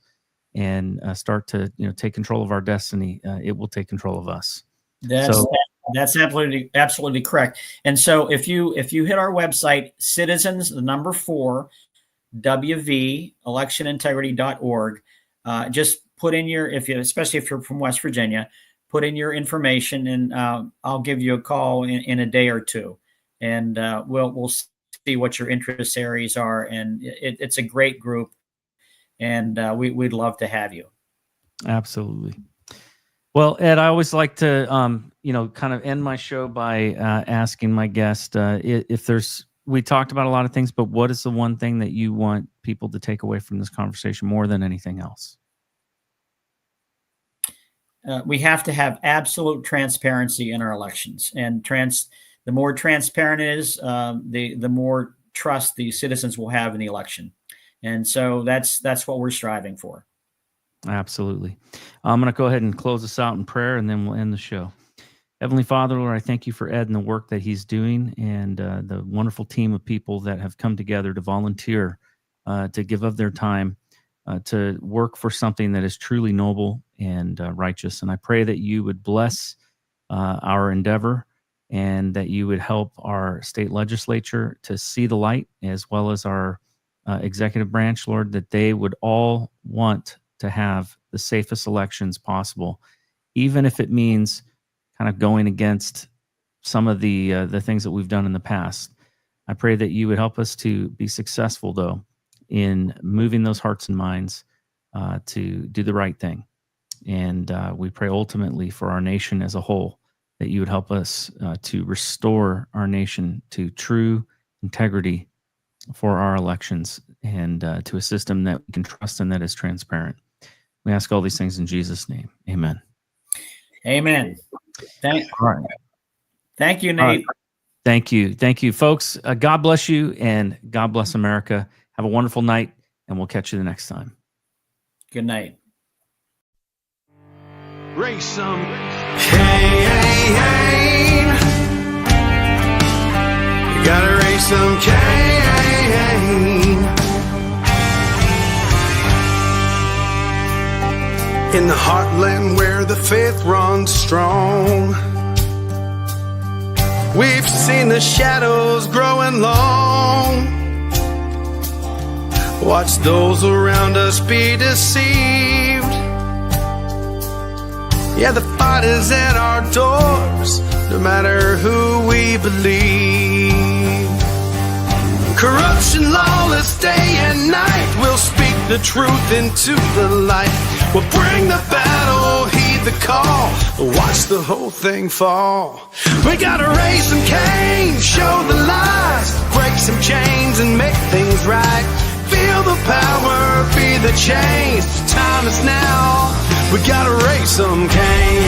and start to take control of our destiny, it will take control of us. That's absolutely correct. And so if you hit our website, citizens, the number 4, WV electionintegrity.org, just put in especially if you're from West Virginia, put in your information, and I'll give you a call in a day or two, and we'll see what your interest areas are. And it's a great group, and we'd love to have you. Absolutely. Well, Ed, I always like to, kind of end my show by asking my guest we talked about a lot of things, but what is the one thing that you want people to take away from this conversation more than anything else? We have to have absolute transparency in our elections, and the more transparent it is, the more trust the citizens will have in the election. And so that's what we're striving for. Absolutely. I'm going to go ahead and close this out in prayer, and then we'll end the show. Heavenly Father, Lord, I thank you for Ed and the work that he's doing, and the wonderful team of people that have come together to volunteer, to give of their time, to work for something that is truly noble and righteous. And I pray that you would bless our endeavor, and that you would help our state legislature to see the light, as well as our executive branch, Lord, that they would all want to have the safest elections possible, even if it means kind of going against some of the things that we've done in the past. I pray that you would help us to be successful, though, in moving those hearts and minds to do the right thing. And we pray ultimately for our nation as a whole, that you would help us to restore our nation to true integrity for our elections, and to a system that we can trust and that is transparent. We ask all these things in Jesus' name. Amen. Amen. Thank you, Nate. Right. Thank you, folks. God bless you, and God bless America. Have a wonderful night, and we'll catch you the next time. Good night. Raise some cane. You gotta raise some cane. In the heartland where the faith runs strong, we've seen the shadows growing long. Watch those around us be deceived. Yeah, the fight is at our doors, no matter who we believe. Corruption, lawless day and night, we'll speak the truth into the light. We'll bring the battle, heed the call, watch the whole thing fall. We gotta raise some cane, show the lies, break some chains and make things right. Feel the power, be the change, time is now. We gotta raise some cane.